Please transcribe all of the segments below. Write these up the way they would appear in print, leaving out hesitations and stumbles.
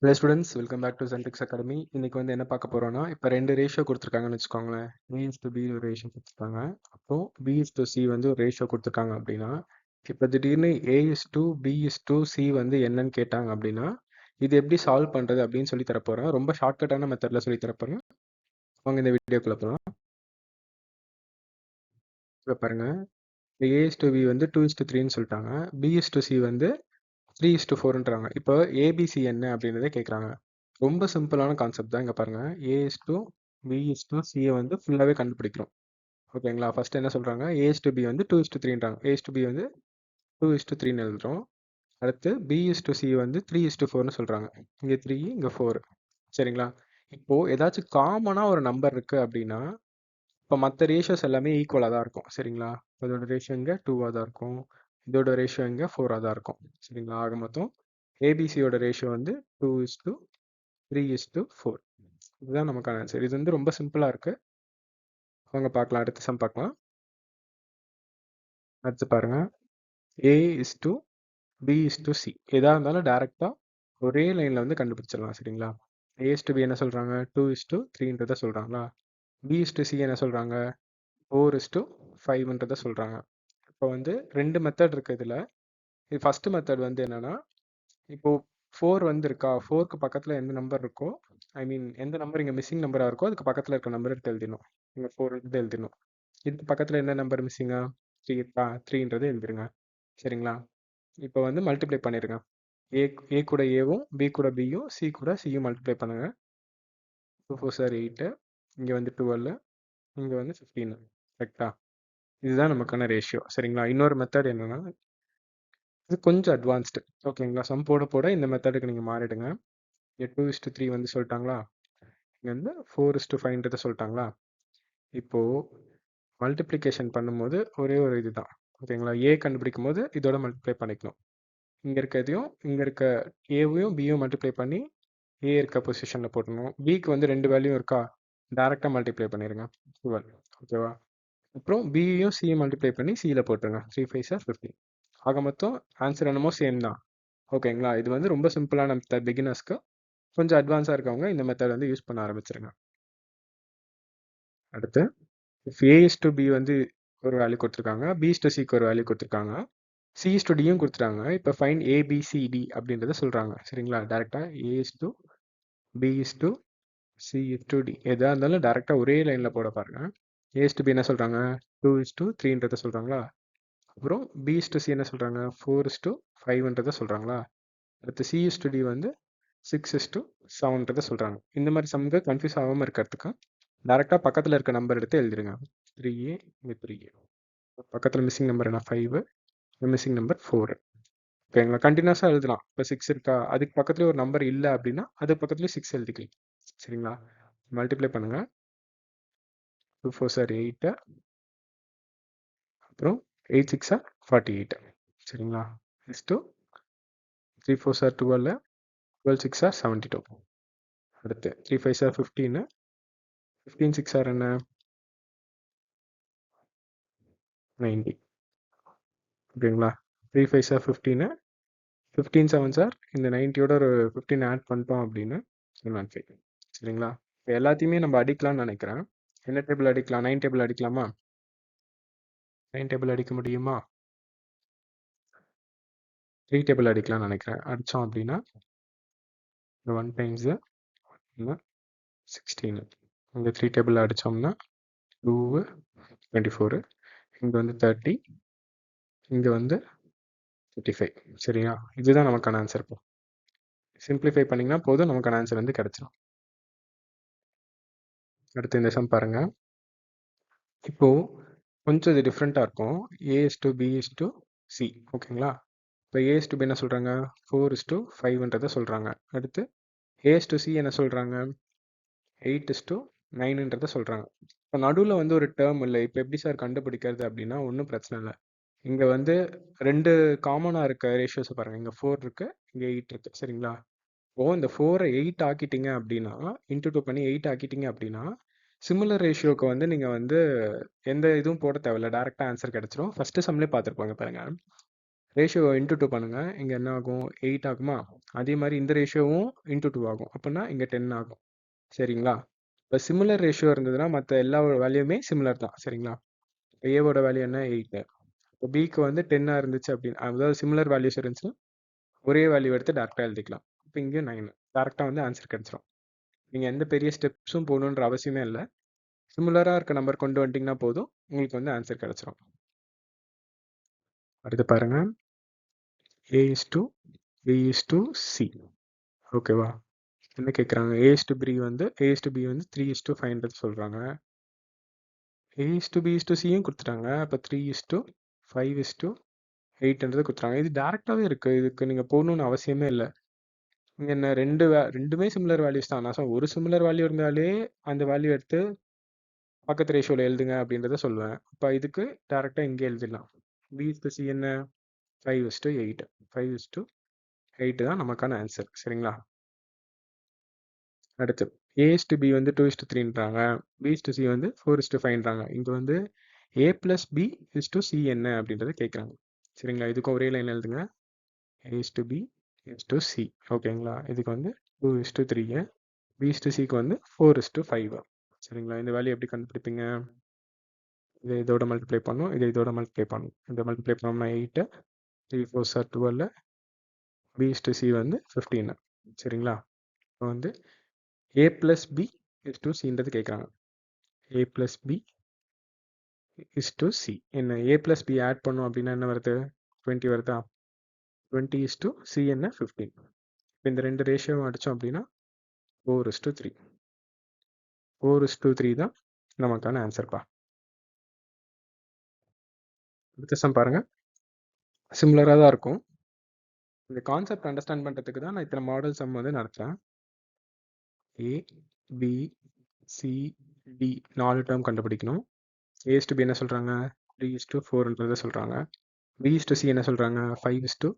Hello students, welcome back to Centrix Academy. இன்னைக்கு வந்து என்ன பார்க்க போறோம்னா, இப்போ 2 ரேஷியோ கொடுத்துருக்காங்கன்னு வச்சுக்கோங்களேன். A/B ஒரு ரேஷியோ கொடுத்துருக்காங்க. அப்புறம் B/C வந்து ஒரு ரேஷியோ கொடுத்துருக்காங்க அப்படின்னா, இப்போ திடீர்னு A/B/C வந்து என்னன்னு கேட்டாங்க அப்படின்னா, இது எப்படி சால்வ் பண்றது அப்படின்னு சொல்லி தரப்போறேன். ரொம்ப ஷார்ட்கட்டான மெத்தட்ல சொல்லி தரப்போறேன். வாங்க இந்த வீடியோக்குள்ள போகலாம். இப்போ பாருங்க, A/B வந்து 2:3ன்னு சொல்லிட்டாங்க. B/C வந்து 3:4ன்றாங்க. இப்போ ஏபிசி என்ன அப்படின்றத கேட்குறாங்க. ரொம்ப சிம்பிளான கான்செப்ட் தான். இங்கே பாருங்க, A/B/Cயை வந்து ஃபுல்லாகவே கண்டுபிடிக்கிறோம். ஓகேங்களா? ஃபர்ஸ்ட் என்ன சொல்கிறாங்க, A/B வந்து 2:3ன்றாங்க. A/B வந்து 2:3ன்னு எழுதுறோம். அடுத்து B/C வந்து 3:4ன்னு சொல்கிறாங்க. இங்கே 3, இங்கே 4. சரிங்களா? இப்போ ஏதாச்சும் காமனாக ஒரு நம்பர் இருக்குது அப்படின்னா, இப்போ மற்ற ரேஷியோஸ் எல்லாமே ஈக்குவலாக தான் இருக்கும். சரிங்களா? இதோட ரேஷியோ இங்கே 2வாக தான் இருக்கும். இதோட ரேஷியோ இங்கே 4ஆக தான் இருக்கும். சரிங்களா? ஆக மொத்தம் ஏபிசியோட ரேஷியோ வந்து 2:3:4. இதுதான் நமக்கான ஆன்சர். இது வந்து ரொம்ப சிம்பிளாக இருக்கு. அவங்க பார்க்கலாம். அடுத்த சம் பார்க்கலாம். அடுத்து பாருங்க, A/B/C எதாக இருந்தாலும் டேரெக்டாக ஒரே லைனில் வந்து கண்டுபிடிச்சிடலாம். சரிங்களா? A/B என்ன சொல்கிறாங்க, 2:3ன்றதை சொல்கிறாங்களா? B/C என்ன சொல்கிறாங்க, 4:5ன்றதை சொல்கிறாங்க. இப்போ வந்து 2 மெத்தட் இருக்குது இதில். இது ஃபஸ்ட்டு மெத்தட் வந்து என்னென்னா, இப்போது 4 வந்து இருக்கா, 4க்கு பக்கத்தில் எந்த நம்பர் இருக்கோ, ஐ மீன் எந்த நம்பர் இங்கே மிஸ்ஸிங் நம்பராக இருக்கோ அதுக்கு பக்கத்தில் இருக்க நம்பர் எடுத்து எழுதிடணும். இங்கே 4 எழுதிடணும். இதுக்கு பக்கத்தில் என்ன நம்பர் மிஸ்ஸிங்கா, 3 இருக்கா, 3ன்றது எழுதிருங்க. சரிங்களா? இப்போ வந்து மல்டிப்ளை பண்ணிடுங்க. ஏ கூட ஏவும், பி கூட பியும், சி கூட சியும் மல்டிப்ளை பண்ணுங்க. 2 4 சார் 8, இங்கே வந்து 12, இங்கே வந்து 15. கரெக்டா? இதுதான் நமக்கான ரேஷியோ. சரிங்களா? இன்னொரு மெத்தட் என்னன்னா, இது கொஞ்சம் அட்வான்ஸ்டு. ஓகேங்களா? சம் போட போட இந்த மெத்தடுக்கு நீங்கள் மாறிடுங்க. 2:3 வந்து சொல்லிட்டாங்களா, இங்கே வந்து 4:5ன்றதை சொல்லிட்டாங்களா. இப்போது மல்டிப்ளிகேஷன் பண்ணும்போது ஒரே ஒரு இதுதான். ஓகேங்களா? ஏ கண்டுபிடிக்கும் போது இதோட மல்டிப்ளை பண்ணிக்கணும். இங்கே இருக்கிறதையும் இங்கே இருக்க ஏவையும் பியும் மல்டிப்ளை பண்ணி ஏ இருக்க பொசிஷனில் போட்டணும். பிக்கு வந்து 2 வேல்யூ இருக்கா, டேரெக்டாக மல்டிப்ளை பண்ணிடுங்க. 12. ஓகேவா? அப்புறம் பியையும் சியும் மல்டிப்ளை பண்ணி சியில் போட்டுருங்க. 3 5 சார் 15. ஆக மொத்தம் ஆன்சர் என்னமோ சேம் தான். ஓகேங்களா? இது வந்து ரொம்ப சிம்பிளான மெத்தட். பிகினர்ஸ்க்கு. கொஞ்சம் அட்வான்ஸாக இருக்கவங்க இந்த மெத்தட் வந்து யூஸ் பண்ண ஆரம்பிச்சிருங்க. அடுத்து A/B வந்து ஒரு வேல்யூ கொடுத்துருக்காங்க, B/Cக்கு ஒரு வேல்யூ கொடுத்துருக்காங்க, C/Dயும் கொடுத்துட்டாங்க. இப்போ ஃபைண்ட் ABCD அப்படின்றத சொல்கிறாங்க. சரிங்களா? டேரெக்டாக A/B/C/D எதாக இருந்தாலும் டேரெக்டாக ஒரே லைனில் போட பாருங்க. A/B என்ன சொல்கிறாங்க, 2:3ன்றதை சொல்கிறாங்களா. அப்புறம் B/C என்ன சொல்கிறாங்க, 4:5ன்றதை சொல்கிறாங்களா. அடுத்து C/D வந்து 6:7ன்றதை சொல்கிறாங்க. இந்த மாதிரி சம்க்கு கன்ஃபியூஸ் ஆகாமல் இருக்கிறதுக்கு டேரெக்டாக பக்கத்தில் இருக்க நம்பர் எடுத்து எழுதிடுங்க. 3A, இங்கே 3A. பக்கத்தில் மிஸ்ஸிங் நம்பர் என்ன, 5, மிஸ்ஸிங் நம்பர் 4. ஓகேங்களா? கண்டினியூஸாக எழுதலாம். இப்போ 6 இருக்கா, அதுக்கு பக்கத்துலேயே ஒரு நம்பர் இல்லை அப்படின்னா அது பக்கத்துலேயே 6 எழுதிக்கலாம். சரிங்களா? மல்டிப்ளை பண்ணுங்கள். 2 4 சார் 8, அப்புறம் 8 6 சார் 48. சரிங்களா? Next 3 4 sir 12, 12 6 sir 72. அடுத்து 3 5 சார் 15, 15 6 சார் என்ன, 90. ஓகேங்களா? 3 5 சார் 15, 15 7 சார் இந்த 90யோட ஒரு 15 ஆட் பண்ணிட்டோம் அப்படின்னா 115. சரிங்களா? இப்போ எல்லாத்தையுமே நம்ம அடிக்கலாம்னு நினைக்கிறேன். என்ன டேபிள் அடிக்கலாம், 9 டேபிள் அடிக்கலாமா? 9 டேபிள் அடிக்க முடியுமா? 3 டேபிள் அடிக்கலாம்னு நினைக்கிறேன். அடித்தோம் அப்படின்னா இந்த 1 டைம்ஸு 16. இங்கே 3 டேபிள் அடித்தோம்னா 2 24, இங்கே வந்து 30, இங்கே வந்து 35. சரியா? இதுதான் நமக்கான ஆன்சர். இப்போ சிம்பிளிஃபை பண்ணிங்கன்னா போதும், நமக்கான ஆன்சர் வந்து கிடச்சிடும். அடுத்து இந்த சம் பாருங்கள். இப்போது கொஞ்சம் இது டிஃப்ரெண்ட்டாக இருக்கும். A/B/C. ஓகேங்களா? இப்போ A/B என்ன சொல்கிறாங்க, 4:5ன்றதை சொல்கிறாங்க. அடுத்து A/C என்ன சொல்கிறாங்க, 8:9ன்றதை சொல்கிறாங்க. இப்போ நடுவில் வந்து ஒரு டேர்ம் இல்லை. இப்போ எப்படி சார் கண்டுபிடிக்கிறது அப்படின்னா ஒன்றும் பிரச்சனை இல்லை. இங்கே வந்து 2 காமனாக இருக்க ரேஷியோஸை பாருங்கள். இங்கே 4 இருக்குது, இங்கே 8 இருக்குது. சரிங்களா? இப்போது இந்த 4ஐ 8 ஆக்கிட்டீங்க அப்படின்னா, இன்ட்டு 2 பண்ணி 8 ஆக்கிட்டீங்க அப்படின்னா, சிமிலர் ரேஷியோக்கு வந்து நீங்கள் வந்து எந்த இதுவும் போட தேவையில்ல, டேரெக்டாக ஆன்சர் கிடச்சிரும். ஃபஸ்ட்டு சம்லேயே பார்த்துருப்பாங்க பாருங்கள். ரேஷியோ இன்ட்டு 2 பண்ணுங்கள், இங்கே என்ன ஆகும், 8 ஆகுமா. அதே மாதிரி இந்த ரேஷியோவும் இன்டூ 2 ஆகும். அப்படின்னா இங்கே 10 ஆகும். சரிங்களா? இப்போ சிமிலர் ரேஷியோ இருந்ததுன்னா மற்ற எல்லா வேல்யூமே சிமிலர் தான். சரிங்களா? ஏவோட வேல்யூ என்ன 8. இப்போ பிக்கு வந்து 10 இருந்துச்சு அப்படின்னு, அதாவது சிமிலர் வேல்யூஸ் இருந்துச்சுன்னா ஒரே வேல்யூ எடுத்து டேரெக்டாக எழுதிக்கலாம். இப்போ இங்கே 9 டேரெக்டாக வந்து ஆன்சர் கிடச்சிரும். நீங்கள் எந்த பெரிய ஸ்டெப்ஸும் போகணுன்ற அவசியமே இல்லை. சிமிலராக இருக்க நம்பர் கொண்டு வந்துட்டிங்கன்னா போதும், உங்களுக்கு வந்து ஆன்சர் கிடச்சிரும். அடுத்து பாருங்க, A is to B is to C. ஓகேவா? என்ன கேட்குறாங்க? A is to B வந்து 3 is to 5 சொல்கிறாங்க. A is to B is to Cயும் கொடுத்துட்டாங்க. அப்போ 3 is to 5 is to 8 கொடுத்துறாங்க. இது டேரெக்டாகவே இருக்குது. இதுக்கு நீங்கள் போகணுன்னு அவசியமே இல்லை. இங்கே என்ன ரெண்டுமே சிமிலர் வேல்யூஸ் தான். நான் ஒரு சிமிலர் வேல்யூ இருந்தாலே அந்த வேல்யூ எடுத்து பக்கத்து ரேஷியோவில் எழுதுங்க அப்படின்றத சொல்லுவேன். இப்போ இதுக்கு டேரெக்டாக இங்கே எழுதிடலாம். B is to C என்ன 5 is to 8. 5 is to 8 தான் நமக்கான ஆன்சர். சரிங்களா? அடுத்து A is to B வந்து 2 is to 3ன்றாங்க. B is to C வந்து 4 is to 5ன்றாங்க. இங்கே வந்து A plus B is to C என்ன அப்படின்றத கேட்குறாங்க. சரிங்களா? இதுக்கு ஒரே லைன் எழுதுங்க. A is to B is to C. ஓகேங்களா? இதுக்கு வந்து 2 is to 3. B is to Cக்கு வந்து 4 is to 5. சரிங்களா? இந்த வேல்யூ எப்படி கண்டுபிடிப்பீங்க? இதை இதோட மல்டிப்ளை பண்ணும், இதை இதோட மல்டிப்ளை பண்ணும். இதை மல்டிப்ளை பண்ணோம்னா 8, 3 4s are 12, B is to C வந்து 15. சரிங்களா? இப்போ வந்து A plus B is to Cன்றது கேட்குறாங்க. A plus B is to C. என்ன A plus B ஆட் பண்ணோம் அப்படின்னா என்ன வருது? 20 வருதா? 20 is to C என்ன 15. இப்போ இந்த ரெண்டு ரேஷியோவும் அடித்தோம் அப்படின்னா 4 is to 3. 4 is to 3 தான் நமக்கான ஆன்சர்ப்பா. அடுத்த சம் பாருங்க, சிமிலராக தான் இருக்கும். இந்த கான்செப்ட் அண்டர்ஸ்டாண்ட் பண்ணுறதுக்கு தான் நான் இத்தனை மாடல் சம் வந்து நடத்துகிறேன். A, B, C, D 4 term கண்டுபிடிக்கணும். A is to B என்ன சொல்கிறாங்க? 3 is to 4ன்றதை சொல்கிறாங்க. B is to C என்ன சொல்கிறாங்க? 5 is to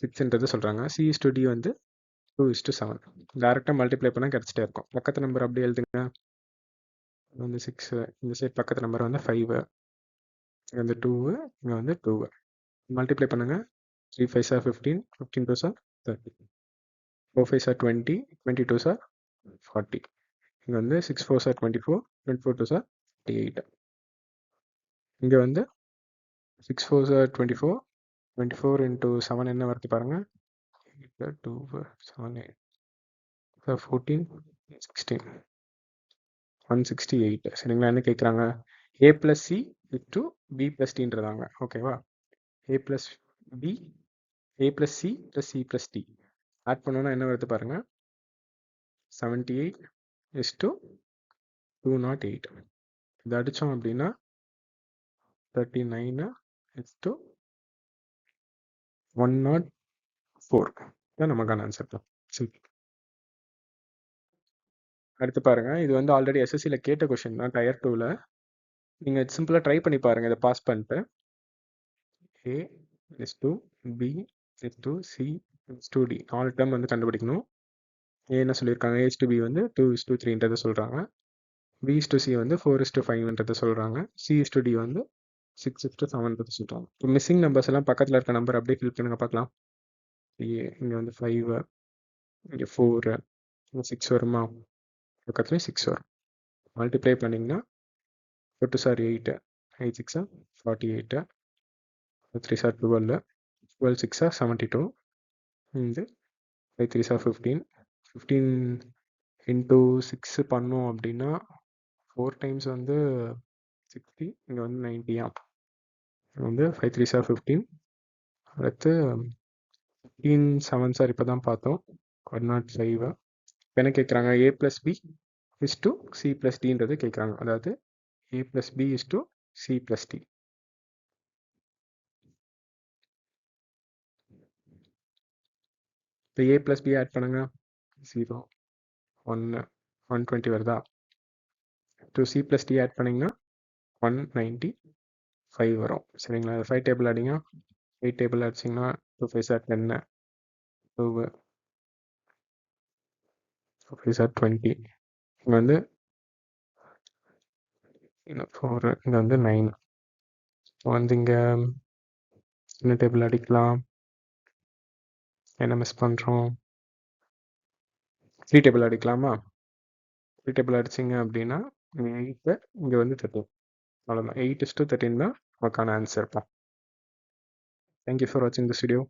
6ன்றதை சொல்கிறாங்க. C is to D வந்து 2 is to 7. டேரெக்டாக மல்டிப்ளை பண்ணால் கிடச்சிட்டே இருக்கும். பக்கத்து நம்பர் அப்படியே எழுதுங்க. வந்து 6, இந்த சைட் பக்கத்து நம்பர் வந்து 5, இங்கே வந்து 2, இங்கே வந்து 2. மல்டிப்ளை பண்ணுங்கள். 3 5s are 15, 15 2s are 30, 4 5s are 20, 20 2s are 40. இங்கே வந்து 6 4s are 24, 24 2s are 38. இங்கே வந்து 6 4s are 24, 24 into 7 என்ன வருது பாருங்கள். 2 7 8 14 16 168. சரிங்களா? என்ன கேட்குறாங்க? A plus C is to B plus Dன்றதாங்க. ஓகேவா? A plus B, A plus C plus C plus D add பண்ணோன்னா என்ன வருது பாருங்கள். 78 is to 208. இது அடித்தோம் அப்படின்னா 39 is to 104 தான் நமக்கான ஆன்சர் தான். சரி, அடுத்து பாருங்க, இது வந்து ஆல்ரெடி எஸ்எஸ்சியில் கேட்ட கொஷின் தான், டயர் 2ல். நீங்கள் சிம்பிளாக ட்ரை பண்ணி பாருங்கள் இதை பாஸ் பண்ணிட்டு. A is to B is to C is to D 4 term வந்து கண்டுபிடிக்கணும். A என்ன சொல்லியிருக்காங்க? A is to B வந்து 2 is to 3ன்றதை சொல்கிறாங்க. B is to C வந்து 4 is to 5ன்றதை சொல்கிறாங்க. C is to D வந்து 6 is to 7ன்றதை சொல்கிறாங்க. இப்போ மிஸ்ஸிங் நம்பர்ஸ் எல்லாம் பக்கத்தில் இருக்க நம்பர் அப்படியே ஃபில் பண்ணுங்க பார்க்கலாம். இங்கே வந்து 5, இங்கே 4, இங்கே 6 வருமா? பக்கத்துலேயும் 6 வரும். மல்டிப்ளை பண்ணிங்கன்னா 4 2s are 8, 8 6 are 48, 3s are 12, 12 6 are 72, இந்த 5 3s are 15, 15 into 6 பண்ணோம் அப்படின்னா 4 times வந்து 60, இங்கே வந்து 90. வந்து 5 3s are 15. அடுத்து 15 7s are இப்போ தான் பார்த்தோம் 105. என்ன கேட்குறாங்க? A plus B is to C plus Dன்றது கேட்குறாங்க. அதாவது A plus B is to C plus D. இப்போ A plus B ஆட் பண்ணுங்க. 0 1 120 வருதா? to C plus D add பண்ணிங்கன்னா 195 வரும். சரிங்களா? 5 டேபிள் அடிங்க. 8 டேபிள் அடிச்சிங்கன்னா 2 5s are 10, 2 5s are 20. இங்கே வந்து 4, இங்கே வந்து 9. வந்து இங்கே என்ன டேபிள் அடிக்கலாம்? என்ன மிஸ் பண்ணுறோம்? த்ரீ டேபிள் அடிக்கலாமா? த்ரீ டேபிள் அடிச்சிங்க அப்படின்னா 8 இங்கே வந்து 13. அவ்வளோதான். 8:13 தான் நமக்கான ஆன்சர். தேங்க்யூ ஃபார் வாட்சிங் திஸ் வீடியோ.